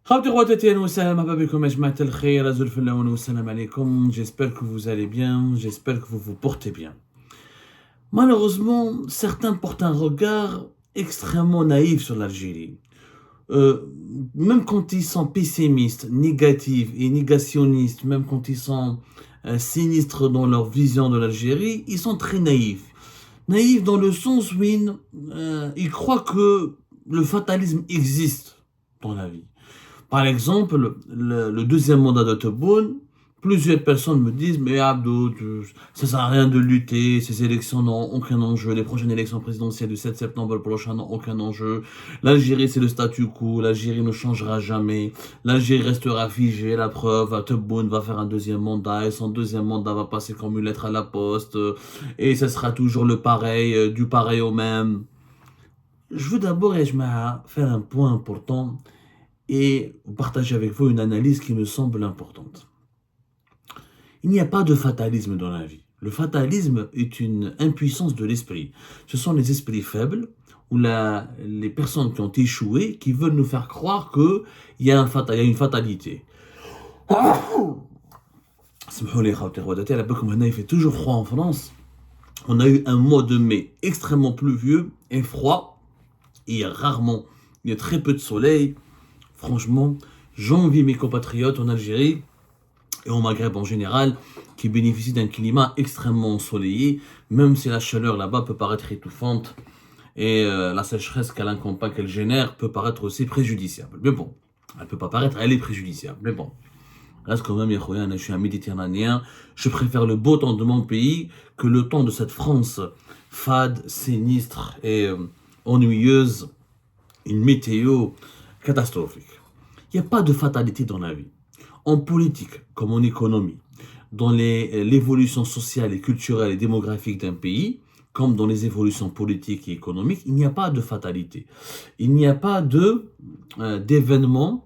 J'espère que vous allez bien, j'espère que vous vous portez bien. Malheureusement, certains portent un regard extrêmement naïf sur l'Algérie. Euh, Même quand ils sont pessimistes, négatifs et négationnistes, même quand ils sont sinistres dans leur vision de l'Algérie, ils sont très naïfs. Naïfs dans le sens où ils croient que le fatalisme existe dans la vie. Par exemple, le deuxième mandat de Tebboune, plusieurs personnes me disent mais Abdou, ça sert à rien de lutter, ces élections n'ont aucun enjeu, les prochaines élections présidentielles du 7 septembre prochain n'ont aucun enjeu, l'Algérie c'est le statu quo, l'Algérie ne changera jamais, l'Algérie restera figée, la preuve, Tebboune va faire un deuxième mandat et son deuxième mandat va passer comme une lettre à la poste et ce sera toujours le pareil, du pareil au même. Je veux d'abord, faire un point important et partager avec vous une analyse qui me semble importante. Il n'y a pas de fatalisme dans la vie. Le fatalisme est une impuissance de l'esprit. Ce sont les esprits faibles ou les personnes qui ont échoué qui veulent nous faire croire qu'il y a une fatalité. Il fait toujours froid en France. On a eu un mois de mai extrêmement pluvieux et froid. Il y a très peu de soleil. Franchement, j'envie mes compatriotes en Algérie et au Maghreb en général qui bénéficient d'un climat extrêmement ensoleillé, même si la chaleur là-bas peut paraître étouffante et la sécheresse qu'elle génère peut paraître aussi préjudiciable. Mais bon, elle peut pas paraître, elle est préjudiciable. Mais bon, reste quand même, je suis un Méditerranéen, je préfère le beau temps de mon pays que le temps de cette France fade, sinistre et ennuyeuse, une météo catastrophique. Il n'y a pas de fatalité dans la vie. En politique, comme en économie, dans l'évolution sociale et culturelle et démographique d'un pays, comme dans les évolutions politiques et économiques, il n'y a pas de fatalité. Il n'y a pas d'événements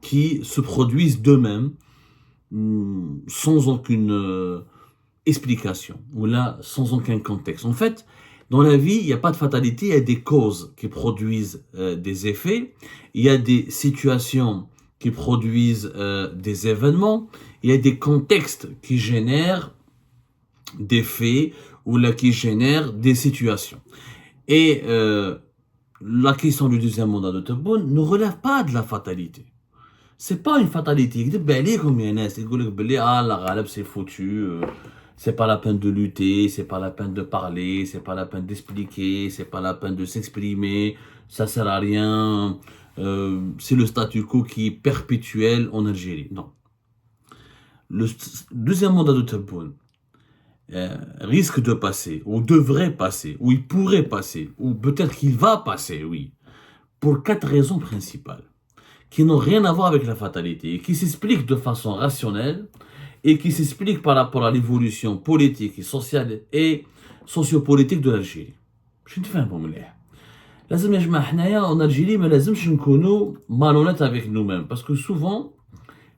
qui se produisent d'eux-mêmes sans aucune explication, ou là, sans aucun contexte. En fait, dans la vie, il n'y a pas de fatalité, il y a des causes qui produisent des effets, il y a des situations qui produisent des événements, il y a des contextes qui génèrent des faits ou là qui génèrent des situations. Et la question du deuxième mandat de Tebboune ne relève pas de la fatalité. C'est pas une fatalité. Il dit, comme il y a la Ghaleb c'est foutu. C'est pas la peine de lutter, c'est pas la peine de parler, c'est pas la peine d'expliquer, c'est pas la peine de s'exprimer, ça sert à rien, c'est le statu quo qui est perpétuel en Algérie. Non. Le deuxième mandat de Tebboune risque de passer, ou devrait passer, ou il pourrait passer, ou peut-être qu'il va passer, oui, pour 4 raisons principales, qui n'ont rien à voir avec la fatalité, et qui s'expliquent de façon rationnelle, et qui s'explique par rapport à l'évolution politique et sociale et sociopolitique de l'Algérie. Je ne fais un bon mleh. En Algérie, mais لازمش نكونوا malhonnêtes avec nous-mêmes. Parce que souvent,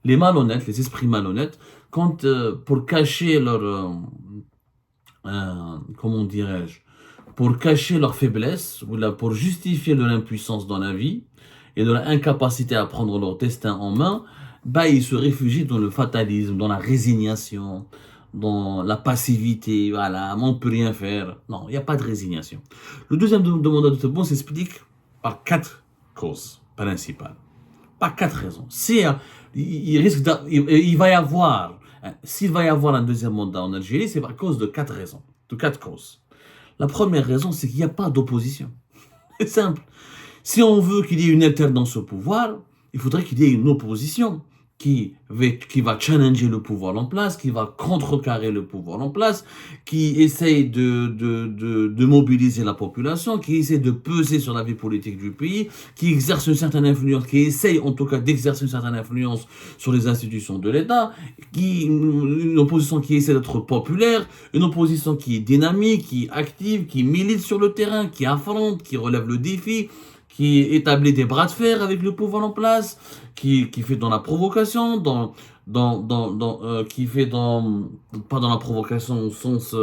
les malhonnêtes, les esprits malhonnêtes, quand pour cacher comment dirais-je, pour cacher leur faiblesse, ou là, pour justifier leur impuissance dans la vie, et de leur incapacité à prendre leur destin en main, ils se réfugient dans le fatalisme, dans la résignation, dans la passivité, voilà, on ne peut rien faire. Non, il n'y a pas de résignation. Le deuxième mandat de Tebboune s'explique par 4 causes principales. Par 4 raisons. Il va y avoir, s'il va y avoir un deuxième mandat en Algérie, c'est par cause de 4 raisons, de 4 causes. La première raison, c'est qu'il n'y a pas d'opposition. C'est simple. Si on veut qu'il y ait une alternance au pouvoir, il faudrait qu'il y ait une opposition qui va challenger le pouvoir en place, qui va contrecarrer le pouvoir en place, qui essaye de mobiliser la population, qui essaie de peser sur la vie politique du pays, qui exerce une certaine influence, qui essaye en tout cas d'exercer une certaine influence sur les institutions de l'État, une opposition qui essaie d'être populaire, une opposition qui est dynamique, qui est active, qui milite sur le terrain, qui affronte, qui relève le défi, qui établit des bras de fer avec le pouvoir en place, qui fait dans la provocation, qui fait pas dans la provocation au sens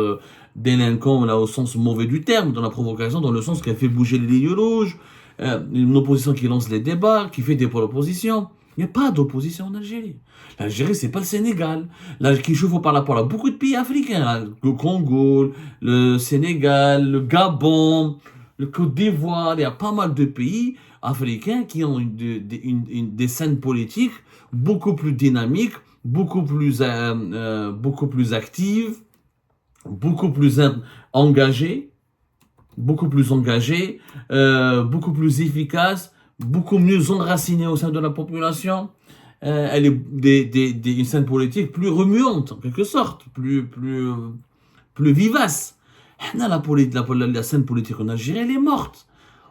délinquant, là au sens mauvais du terme, dans la provocation dans le sens qu'elle fait bouger les lignes rouges, une opposition qui lance les débats, qui fait des propositions. Il n'y a pas d'opposition en Algérie. L'Algérie, c'est pas le Sénégal. Là, qui chauffe par rapport à beaucoup de pays africains. Là. Le Congo, le Sénégal, le Gabon, le Côte d'Ivoire. Il y a pas mal de pays africains qui ont des scènes politiques beaucoup plus dynamiques, beaucoup plus actives, beaucoup plus engagées, beaucoup plus engagées, beaucoup plus efficaces, beaucoup mieux enracinée au sein de la population. Elle est une scène politique plus remuante, en quelque sorte, plus vivace. La scène politique en Algérie, elle est morte.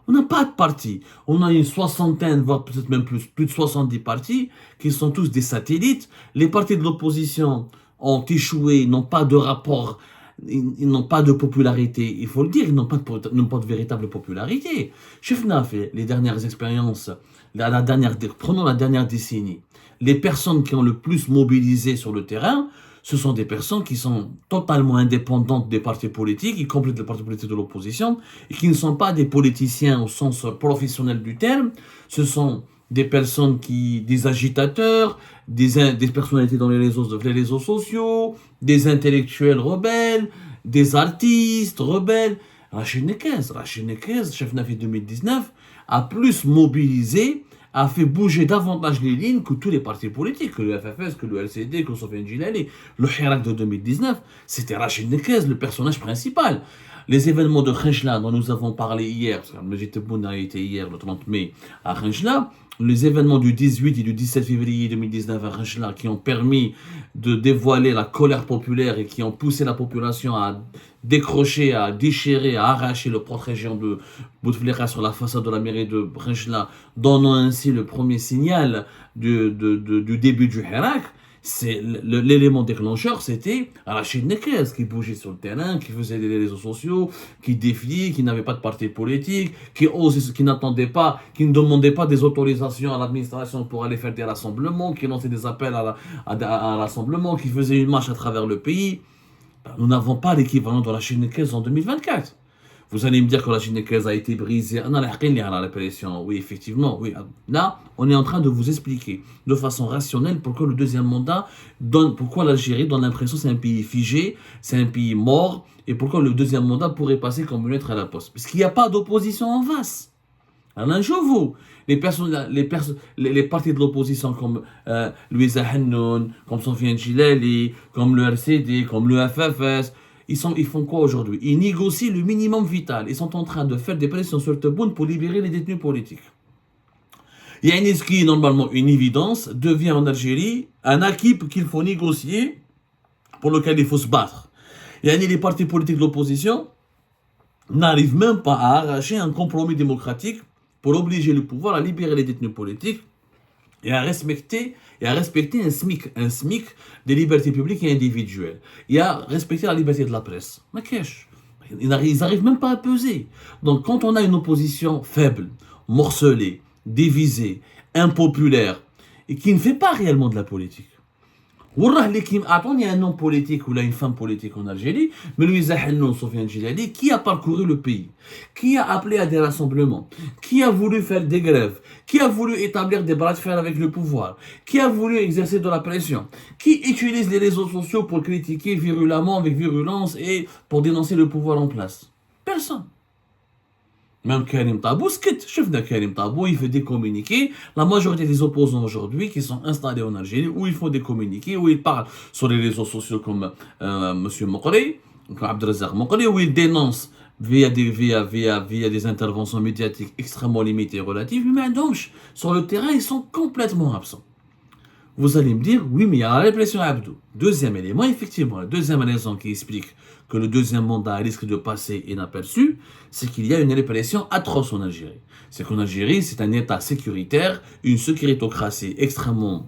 On n'a pas de parti. On a une soixantaine, voire peut-être même plus de 70 partis, qui sont tous des satellites. Les partis de l'opposition ont échoué, n'ont pas de rapport, ils n'ont pas de popularité, il faut le dire, ils n'ont pas de véritable popularité. Chefna fait les dernières expériences, prenons la dernière décennie. Les personnes qui ont le plus mobilisé sur le terrain, ce sont des personnes qui sont totalement indépendantes des partis politiques, y compris des partis politiques de l'opposition, et qui ne sont pas des politiciens au sens professionnel du terme. Ce sont des personnes des agitateurs, des personnalités dans les réseaux sociaux, des intellectuels rebelles, des artistes rebelles. Rachid Nekez, chef Nafi 2019, a plus mobilisé, a fait bouger davantage les lignes que tous les partis politiques, que le FFS, que le LCD, que Sofiane Djilali. Le Hirak de 2019, c'était Rachid Nekez, le personnage principal. Les événements de Khenchla dont nous avons parlé hier, parce que Majid Tebboune a été hier, le 30 mai, à Khenchla, les événements du 18 et du 17 février 2019 à Khenchla qui ont permis de dévoiler la colère populaire et qui ont poussé la population à décrocher, à déchirer, à arracher le portrait géant de Bouteflika sur la façade de la mairie de Khenchla, donnant ainsi le premier signal du début du Hirak. L'élément déclencheur, c'était Rachid Nekez qui bougeait sur le terrain, qui faisait des réseaux sociaux, qui défiait, qui n'avait pas de parti politique, qui n'attendait pas, qui ne demandait pas des autorisations à l'administration pour aller faire des rassemblements, qui lançait des appels à rassemblement, qui faisait une marche à travers le pays. Nous n'avons pas l'équivalent de Rachid Nekez en 2024. Vous allez me dire que la Nekez a été brisée. Oui, effectivement. Oui. Là, on est en train de vous expliquer de façon rationnelle pourquoi le deuxième mandat pourquoi l'Algérie donne l'impression que c'est un pays figé, c'est un pays mort, et pourquoi le deuxième mandat pourrait passer comme une lettre à la poste. Parce qu'il n'y a pas d'opposition en face. Alain Jouvou, les partis de l'opposition comme Louisa Hennoun, comme Sofiane Djilali, comme le RCD, comme le FFS, ils font quoi aujourd'hui? Ils négocient le minimum vital. Ils sont en train de faire des pressions sur Tebboune pour libérer les détenus politiques. Il y a ce qui est normalement une évidence, devient en Algérie un acquis qu'il faut négocier, pour lequel il faut se battre. Les partis politiques de l'opposition n'arrivent même pas à arracher un compromis démocratique pour obliger le pouvoir à libérer les détenus politiques et à respecter un SMIC des libertés publiques et individuelles, et à respecter la liberté de la presse. Mais qu'est-ce? Ils n'arrivent même pas à peser. Donc quand on a une opposition faible, morcelée, divisée, impopulaire, et qui ne fait pas réellement de la politique, il y a un homme politique ou une femme politique en Algérie, mais Louisa Hennoun, Sofiane Djilali, qui a parcouru le pays, qui a appelé à des rassemblements, qui a voulu faire des grèves, qui a voulu établir des bras de fer avec le pouvoir, qui a voulu exercer de la pression, qui utilise les réseaux sociaux pour critiquer virulemment, avec virulence et pour dénoncer le pouvoir en place. Personne. Même Karim Tabou, chef de Karim Tabou, il fait des communiqués. La majorité des opposants aujourd'hui qui sont installés en Algérie, où ils font des communiqués, où ils parlent sur les réseaux sociaux comme M. Mokri, comme Abdelrazak Mokri, où ils dénoncent via des interventions médiatiques extrêmement limitées et relatives, mais donc, sur le terrain, ils sont complètement absents. Vous allez me dire, oui, mais il y a la répression à Abdou. Deuxième élément, effectivement, la deuxième raison qui explique que le deuxième mandat risque de passer inaperçu, c'est qu'il y a une répression atroce en Algérie. C'est qu'en Algérie, c'est un État sécuritaire, une sécuritocratie extrêmement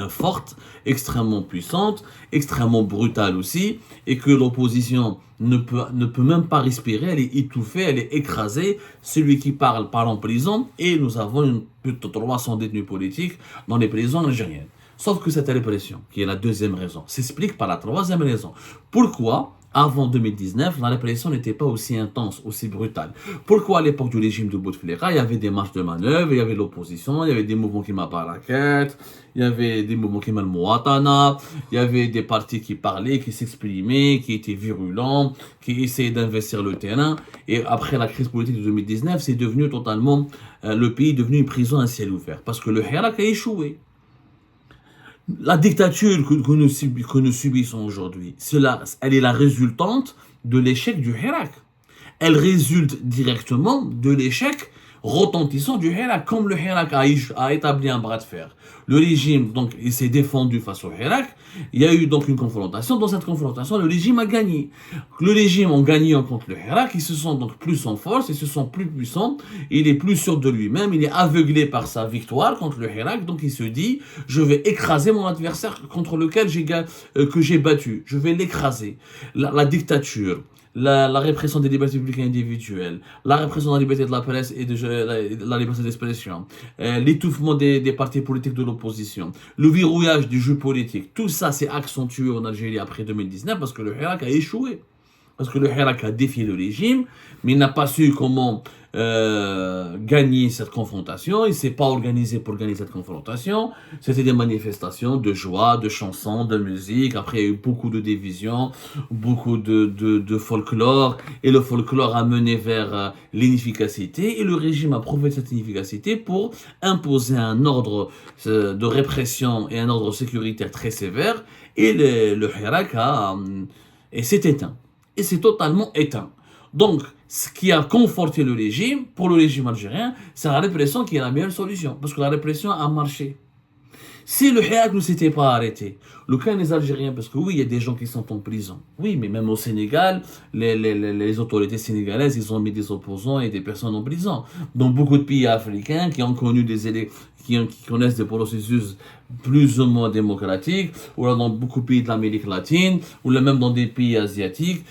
forte, extrêmement puissante, extrêmement brutale aussi, et que l'opposition ne peut même pas respirer, elle est étouffée, elle est écrasée. Celui qui parle en prison, et nous avons plus de 300 détenus politiques dans les prisons algériennes. Sauf que cette répression, qui est la deuxième raison, s'explique par la troisième raison. Pourquoi Avant 2019, la répression n'était pas aussi intense, aussi brutale. Pourquoi à l'époque du régime de Bouteflika, il y avait des marches de manœuvre, il y avait l'opposition, il y avait des mouvements qui m'apparaquent, il y avait des mouvements qui m'almouatana, il y avait des partis qui parlaient, qui s'exprimaient, qui étaient virulents, qui essayaient d'investir le terrain. Et après la crise politique de 2019, c'est devenu totalement, le pays est devenu une prison à ciel ouvert. Parce que le Hirak a échoué. La dictature que nous subissons aujourd'hui, elle est la résultante de l'échec du Hirak. Elle résulte directement de l'échec retentissant du Hirak, comme le Hirak a établi un bras de fer. Le régime, donc, il s'est défendu face au Hirak. Il y a eu donc une confrontation. Dans cette confrontation, le régime a gagné. Le régime, en gagnant contre le Hirak, ils se sont donc plus en force, ils se sont plus puissants, il est plus sûr de lui-même, il est aveuglé par sa victoire contre le Hirak, donc il se dit, je vais écraser mon adversaire contre lequel que j'ai battu. Je vais l'écraser. La dictature, la répression des libertés publiques et individuelles, la répression de la liberté de la presse et de la liberté d'expression, l'étouffement des partis politiques de l'opposition, le verrouillage du jeu politique, tout ça s'est accentué en Algérie après 2019 parce que le Hirak a échoué. Parce que le Hirak a défié le régime, mais il n'a pas su comment gagner cette confrontation. Il ne s'est pas organisé pour gagner cette confrontation. C'était des manifestations de joie, de chansons, de musique. Après, il y a eu beaucoup de divisions, beaucoup de folklore. Et le folklore a mené vers l'inefficacité. Et le régime a profité de cette inefficacité pour imposer un ordre de répression et un ordre sécuritaire très sévère. Et le Hirak s'est éteint. Et c'est totalement éteint. Donc, ce qui a conforté le régime, pour le régime algérien, c'est la répression qui est la meilleure solution. Parce que la répression a marché. Si le Hirak ne s'était pas arrêté, le cas des Algériens, parce que oui, il y a des gens qui sont en prison. Oui, mais même au Sénégal, les autorités sénégalaises, ils ont mis des opposants et des personnes en prison. Dans beaucoup de pays africains qui ont connu qui connaissent des processus plus ou moins démocratiques, ou là dans beaucoup de pays de l'Amérique latine, ou là même dans des pays asiatiques,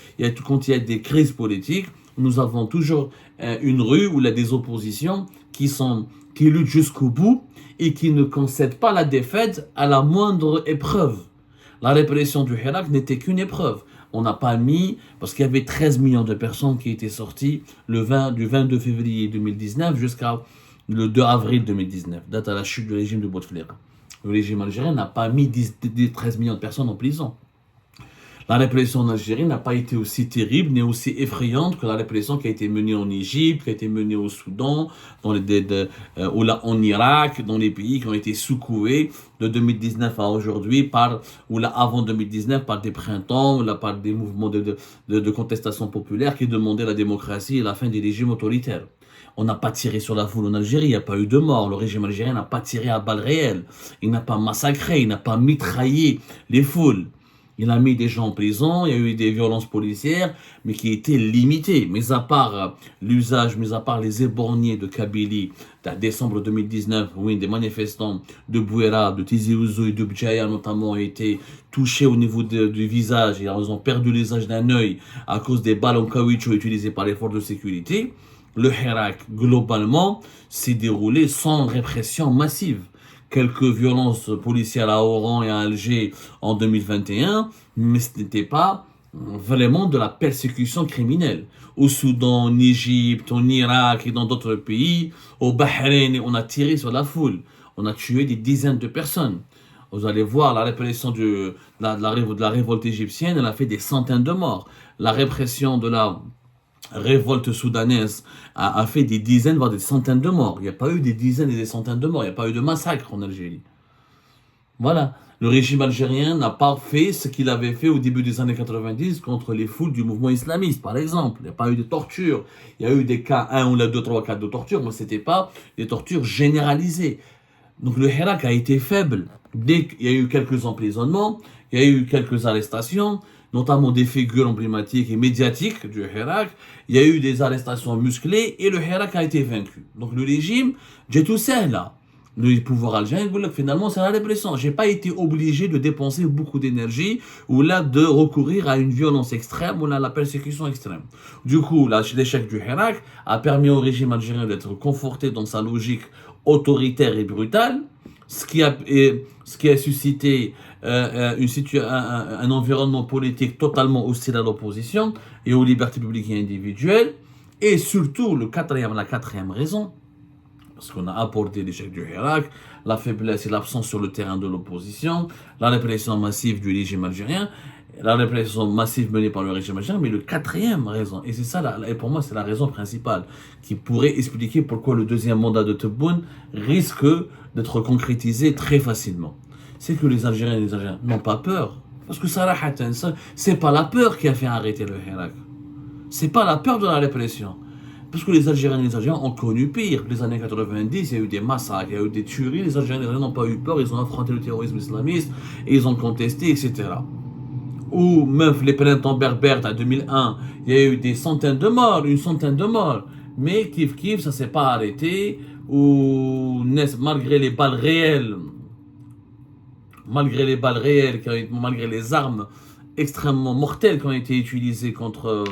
quand il y a des crises politiques, nous avons toujours une rue où il y a des oppositions qui luttent jusqu'au bout et qui ne concèdent pas la défaite à la moindre épreuve. La répression du Hirak n'était qu'une épreuve. On n'a pas mis, parce qu'il y avait 13 millions de personnes qui étaient sorties du 22 février 2019 jusqu'à le 2 avril 2019, date à la chute du régime de Bouteflika. Le régime algérien n'a pas mis 13 millions de personnes en prison. La répression en Algérie n'a pas été aussi terrible ni aussi effrayante que la répression qui a été menée en Égypte, qui a été menée au Soudan, en Irak, dans les pays qui ont été secoués de 2019 à aujourd'hui, avant 2019 par des printemps, par des mouvements de contestation populaire qui demandaient la démocratie et la fin des régimes autoritaires. On n'a pas tiré sur la foule en Algérie, il n'y a pas eu de mort. Le régime algérien n'a pas tiré à balles réelles. Il n'a pas massacré, il n'a pas mitraillé les foules. Il a mis des gens en prison, il y a eu des violences policières, mais qui étaient limitées. Mis à part les éborgnés de Kabylie, en décembre 2019, où des manifestants de Bouera, de Tizi Ouzou et de Bdjaya notamment ont été touchés au niveau du visage, et ils ont perdu l'usage d'un œil à cause des balles en caoutchouc utilisées par les forces de sécurité. Le Hirak, globalement, s'est déroulé sans répression massive. Quelques violences policières à Oran et à Alger en 2021, mais ce n'était pas vraiment de la persécution criminelle. Au Soudan, en Égypte, en Irak et dans d'autres pays, au Bahreïn, on a tiré sur la foule. On a tué des dizaines de personnes. Vous allez voir, la répression de la révolte égyptienne, elle a fait des centaines de morts. La répression de la révolte soudanaise a fait des dizaines, voire des centaines de morts. Il n'y a pas eu des dizaines et des centaines de morts. Il n'y a pas eu de massacre en Algérie. Voilà. Le régime algérien n'a pas fait ce qu'il avait fait au début des années 90 contre les foules du mouvement islamiste, par exemple. Il n'y a pas eu de torture. Il y a eu des cas, 1 ou 2, 3 cas de torture, mais ce n'était pas des tortures généralisées. Donc le Hirak a été faible. Dès qu'il y a eu quelques emprisonnements, il y a eu quelques arrestations, notamment des figures emblématiques et médiatiques du Hirak, il y a eu des arrestations musclées et le Hirak a été vaincu. Donc le régime, j'ai tout ça là. Le pouvoir algérien, finalement, c'est la répression. J'ai pas été obligé de dépenser beaucoup d'énergie ou là de recourir à une violence extrême ou là à la persécution extrême. Du coup, l'échec du Hirak a permis au régime algérien d'être conforté dans sa logique autoritaire et brutale. ce qui a suscité un environnement politique totalement hostile à l'opposition et aux libertés publiques et individuelles. Et surtout, la quatrième raison, parce qu'on a abordé l'échec du Hirak, la faiblesse et l'absence sur le terrain de l'opposition, la répression massive du régime algérien, la répression massive menée par le régime algérien, mais le quatrième raison, et c'est ça, et pour moi c'est la raison principale, qui pourrait expliquer pourquoi le deuxième mandat de Tebboune risque d'être concrétisé très facilement. C'est que les Algériens et les Algériens n'ont pas peur. Parce que sarahatan, c'est pas la peur qui a fait arrêter le Hirak. C'est pas la peur de la répression. Parce que les Algériens et les Algériens ont connu pire. Les années 90, il y a eu des massacres, il y a eu des tueries. Les Algériens et les Algériens n'ont pas eu peur, ils ont affronté le terrorisme islamiste, et ils ont contesté, etc. Ou même les printemps berbères en 2001, il y a eu des centaines de morts, une centaine de morts. Mais kiff, ça s'est pas arrêté. Ou malgré les balles réelles, malgré les armes extrêmement mortelles qui ont été utilisées contre...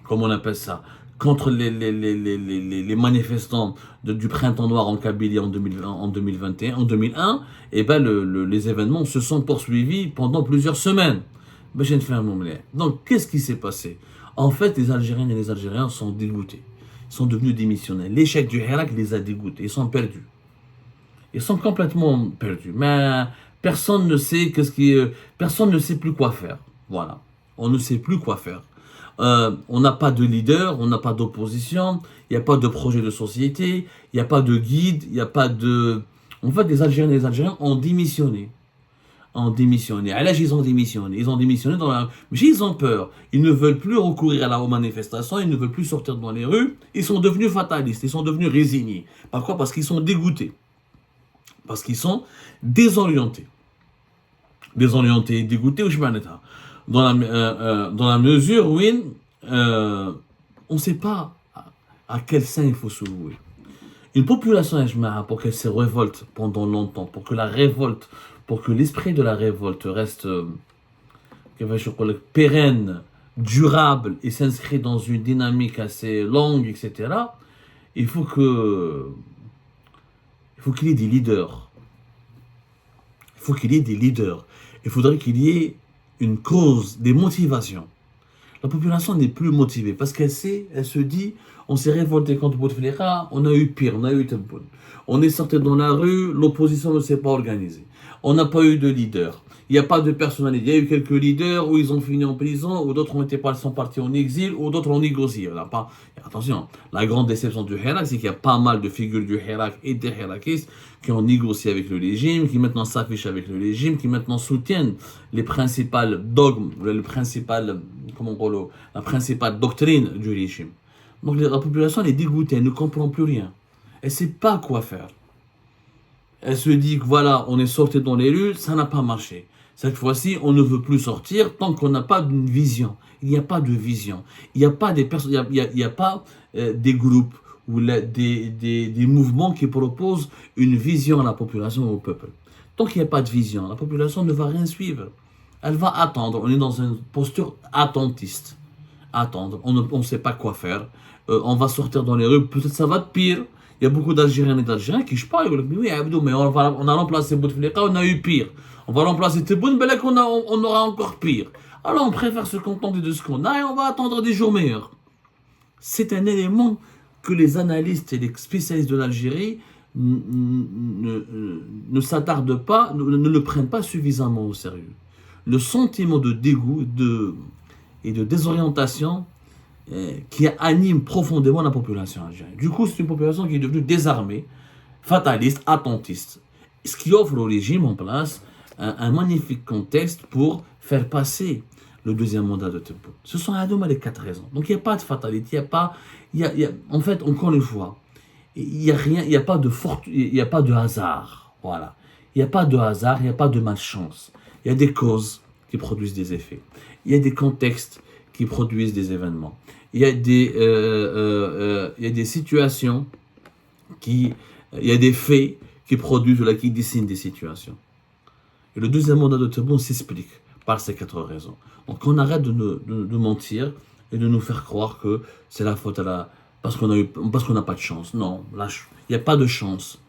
comment on appelle ça, contre les manifestants du printemps noir en Kabylie en 2001, et ben les événements se sont poursuivis pendant plusieurs semaines. Donc, qu'est-ce qui s'est passé? En fait, les Algériennes et les Algériens sont dégoûtés. Ils sont devenus démissionnaires. L'échec du Hirak les a dégoûtés. Ils sont perdus. Ils sont complètement perdus. Mais personne ne sait personne ne sait plus quoi faire. Voilà. On ne sait plus quoi faire. On n'a pas de leader, on n'a pas d'opposition, il n'y a pas de projet de société, il n'y a pas de guide, il n'y a pas de... En fait, les Algériens et les Algériens ont démissionné. Alors, ils ont démissionné. Ils ont démissionné mais ils ont peur. Ils ne veulent plus recourir aux manifestations, ils ne veulent plus sortir dans les rues. Ils sont devenus fatalistes, ils sont devenus résignés. Pourquoi? Parce qu'ils sont dégoûtés. Parce qu'ils sont désorientés. Désorientés et dégoûtés, ou je sais pas, dans la mesure où on ne sait pas à quel sein il faut se louer. Une population, pour qu'elle se révolte pendant longtemps, pour que l'esprit de la révolte reste pérenne, durable et s'inscrit dans une dynamique assez longue, etc., il faut qu'il y ait des leaders. Il faudrait qu'il y ait une cause, des motivations. La population n'est plus motivée parce elle se dit, on s'est révolté contre Bouteflika, on a eu pire, on a eu Tebboune. On est sorti dans la rue, l'opposition ne s'est pas organisée. On n'a pas eu de leader. Il n'y a pas de personnalité. Il y a eu quelques leaders où ils ont fini en prison, ou d'autres sont partis en exil, ou d'autres ont négocié. Attention, la grande déception du Hirak, c'est qu'il y a pas mal de figures du Hirak et des Hirakistes qui ont négocié avec le régime, qui maintenant s'affichent avec le régime, qui maintenant soutiennent les principales dogmes, la principale doctrine du régime. Donc la population elle est dégoûtée, elle ne comprend plus rien. Elle ne sait pas quoi faire. Elle se dit que voilà, on est sorti dans les rues, ça n'a pas marché. Cette fois-ci, on ne veut plus sortir tant qu'on n'a pas d'une vision. Il n'y a pas de vision. Il n'y a pas des personnes, il y a pas des groupes ou des mouvements qui proposent une vision à la population, au peuple. Tant qu'il n'y a pas de vision, la population ne va rien suivre. Elle va attendre. On est dans une posture attentiste. Attendre. On ne sait pas quoi faire. On va sortir dans les rues. Peut-être ça va être pire. Il y a beaucoup d'Algériens et d'Algériens qui je parle. Oui, Abdou, mais on a remplacé Bouteflika, on a eu pire. On va remplacer Tebboune, mais là on aura encore pire. Alors on préfère se contenter de ce qu'on a et on va attendre des jours meilleurs. C'est un élément que les analystes et les spécialistes de l'Algérie ne s'attardent pas, ne le prennent pas suffisamment au sérieux. Le sentiment de dégoût et de désorientation qui anime profondément la population algérienne. Du coup, c'est une population qui est devenue désarmée, fataliste, attentiste. Ce qui offre au régime en place un magnifique contexte pour faire passer le deuxième mandat de Tebboune. Ce sont les 4 raisons. Donc il n'y a pas de fatalité, en fait, encore une fois, il n'y a pas de hasard. Voilà. Il n'y a pas de hasard, il n'y a pas de malchance. Il y a des causes qui produisent des effets. Il y a des contextes qui produisent des événements. Il y a des situations il y a des faits qui produisent qui dessinent des situations. Et le deuxième mandat de Tebboune s'explique par ces 4 raisons. Donc on arrête de mentir et de nous faire croire que c'est la faute parce qu'on n'a pas de chance. Non, là, il n'y a pas de chance.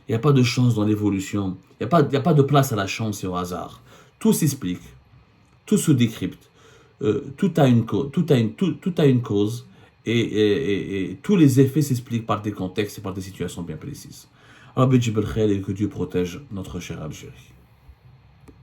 Il n'y a pas de chance dans l'évolution. Il n'y a pas de place à la chance et au hasard. Tout s'explique, tout se décrypte, tout a une cause, tout a une cause et tous les effets s'expliquent par des contextes et par des situations bien précises. Alors, et que Dieu protège notre chère Algérie.